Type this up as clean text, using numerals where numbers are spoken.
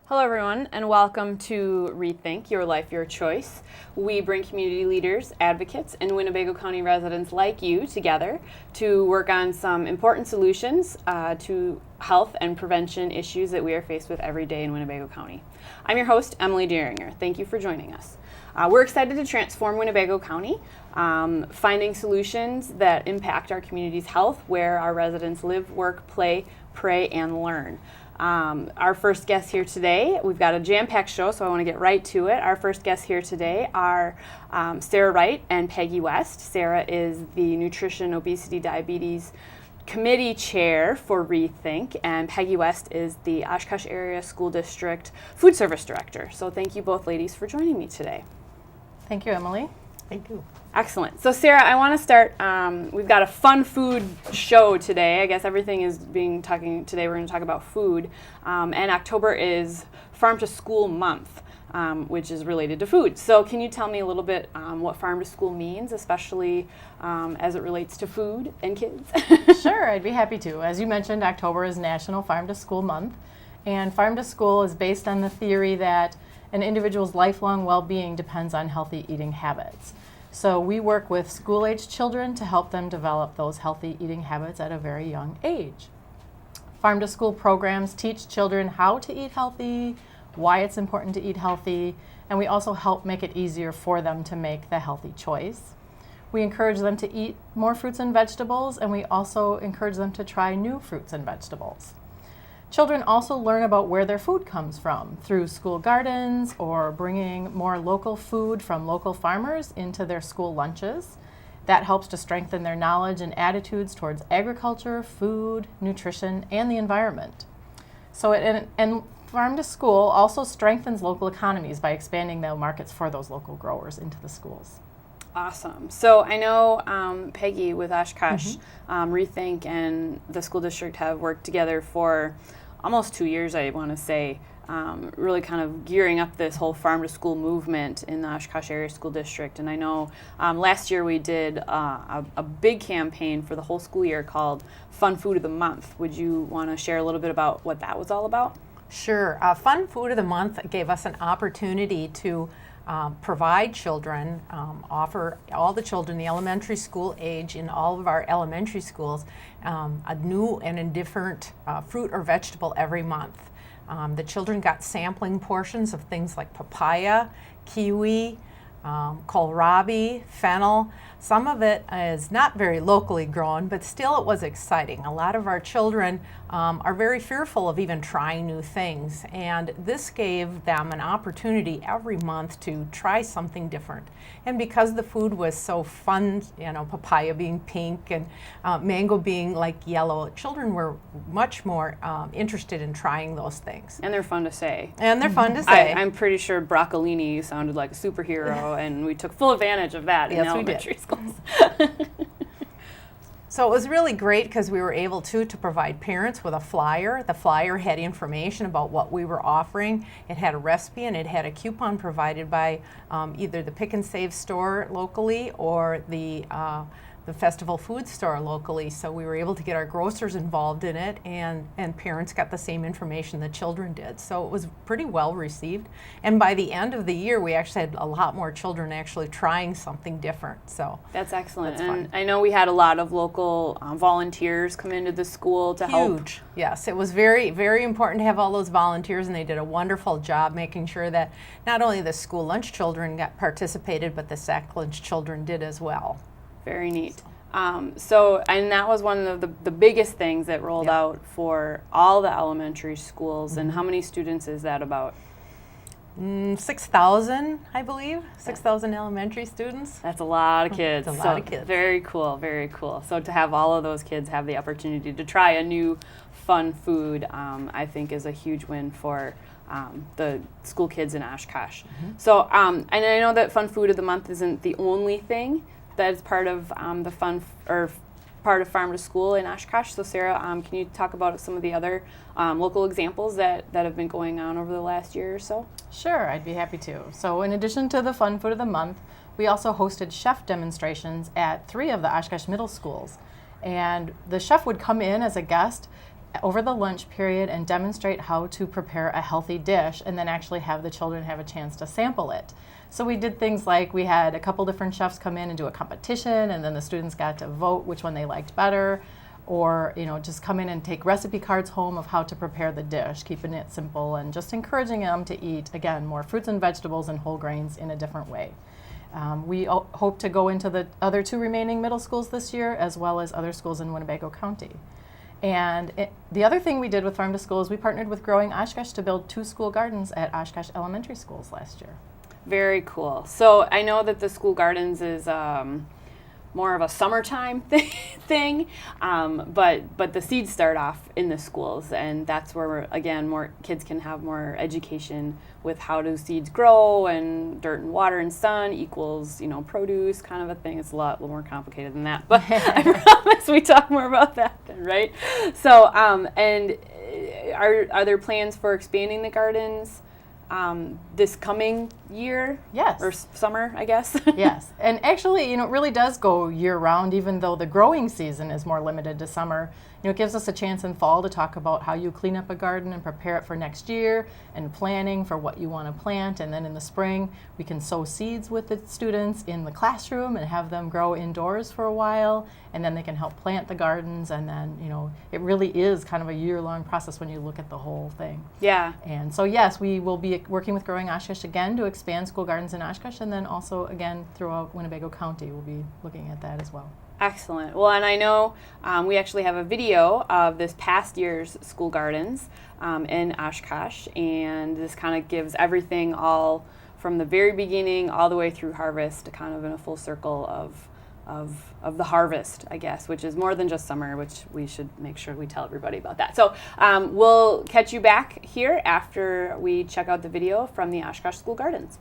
Hello everyone, and welcome to reTHINK, Your Life, Your Choice. We bring community leaders, advocates, and Winnebago County residents like you together to work on some important solutions to health and prevention issues that we are faced with every day in Winnebago County. I'm your host, Emily Dieringer. Thank you for joining us. We're excited to transform Winnebago County, finding solutions that impact our community's health, where our residents live, work, play, pray, and learn. Our first guests here today, we've got a jam-packed show, so I want to get right to it. Our first guests here today are Sarah Wright and Peggy West. Sarah is the Nutrition, Obesity, Diabetes Committee Chair for reTHINK, and Peggy West is the Oshkosh Area School District Food Service Director. So thank you both ladies for joining me today. Thank you, Emily. Thank you. Excellent. So Sarah, I want to start, we've got a fun food show today. I guess everything is today we're going to talk about food. And October is Farm to School Month, which is related to food. So can you tell me a little bit what Farm to School means, especially as it relates to food and kids? Sure, I'd be happy to. As you mentioned, October is National Farm to School Month. And Farm to School is based on the theory that an individual's lifelong well-being depends on healthy eating habits. So we work with school-aged children to help them develop those healthy eating habits at a very young age. Farm to School programs teach children how to eat healthy, why it's important to eat healthy, and we also help make it easier for them to make the healthy choice. We encourage them to eat more fruits and vegetables, and we also encourage them to try new fruits and vegetables. Children also learn about where their food comes from through school gardens or bringing more local food from local farmers into their school lunches. That helps to strengthen their knowledge and attitudes towards agriculture, food, nutrition, and the environment. And Farm to School also strengthens local economies by expanding the markets for those local growers into the schools. Awesome. So I know Peggy with Oshkosh, reTHINK, and the school district have worked together for almost 2 years, I want to say, really kind of gearing up this whole farm to school movement in the Oshkosh Area School District. And I know last year we did a big campaign for the whole school year called Fun Food of the Month. Would you want to share a little bit about what that was all about? Sure. Fun Food of the Month gave us an opportunity to provide children, offer all the children the elementary school age in all of our elementary schools a new and a different fruit or vegetable every month. The children got sampling portions of things like papaya, kiwi, kohlrabi, fennel. Some of it is not very locally grown, but still it was exciting. A lot of our children are very fearful of even trying new things, and this gave them an opportunity every month to try something different. And because the food was so fun, papaya being pink and mango being like yellow, children were much more interested in trying those things. And they're fun to say. I'm pretty sure broccolini sounded like a superhero, and we took full advantage of that in elementary schools. So it was really great because we were able to provide parents with a flyer. The flyer had information about what we were offering. It had a recipe and it had a coupon provided by either the Pick and Save store locally or the Festival Food Store locally. So we were able to get our grocers involved in it, and parents got the same information the children did. So it was pretty well received. And by the end of the year, we actually had a lot more children actually trying something different. So that's excellent. That's and fun. I know we had a lot of local volunteers come into the school to help. Huge. Yes, it was very, very important to have all those volunteers, and they did a wonderful job making sure that not only the school lunch children participated, but the sack lunch children did as well. Very neat. And that was one of the biggest things that rolled out for all the elementary schools. And how many students is that about? 6,000, I believe. 6,000 elementary students. That's a lot of kids. That's a lot of kids. Very cool, very cool. So to have all of those kids have the opportunity to try a new fun food, I think is a huge win for the school kids in Oshkosh. So, and I know that Fun Food of the Month isn't the only thing that is part of part of Farm to School in Oshkosh. So Sarah, can you talk about some of the other local examples that have been going on over the last year or so? Sure, I'd be happy to. So in addition to the Fun Food of the Month, we also hosted chef demonstrations at 3 of the Oshkosh middle schools. And the chef would come in as a guest over the lunch period and demonstrate how to prepare a healthy dish, and then actually have the children have a chance to sample it. So we did things like we had a couple different chefs come in and do a competition, and then the students got to vote which one they liked better, or just come in and take recipe cards home of how to prepare the dish, keeping it simple and just encouraging them to eat, again, more fruits and vegetables and whole grains in a different way. We hope to go into the other 2 remaining middle schools this year, as well as other schools in Winnebago County. And the other thing we did with Farm to School is we partnered with Growing Oshkosh to build 2 school gardens at Oshkosh Elementary Schools last year. Very cool. So I know that the school gardens is more of a summertime thing, but the seeds start off in the schools, and that's where, again, more kids can have more education with how do seeds grow, and dirt and water and sun equals, produce, kind of a thing. It's a little more complicated than that, but I promise we talk more about that then, right? So, and are there plans for expanding the gardens this coming year? Yes. Or summer, I guess? Yes. And actually, it really does go year-round, even though the growing season is more limited to summer. It gives us a chance in fall to talk about how you clean up a garden and prepare it for next year, and planning for what you want to plant. And then in the spring, we can sow seeds with the students in the classroom and have them grow indoors for a while, and then they can help plant the gardens. And then, it really is kind of a year-long process when you look at the whole thing. Yeah. And so, yes, we will be working with Growing Oshkosh again to expand school gardens in Oshkosh, and then also, again, throughout Winnebago County, we'll be looking at that as well. Excellent. Well, and I know we actually have a video of this past year's school gardens in Oshkosh, and this kind of gives everything all from the very beginning all the way through harvest, kind of in a full circle of the harvest, I guess, which is more than just summer, which we should make sure we tell everybody about that. So we'll catch you back here after we check out the video from the Oshkosh School Gardens.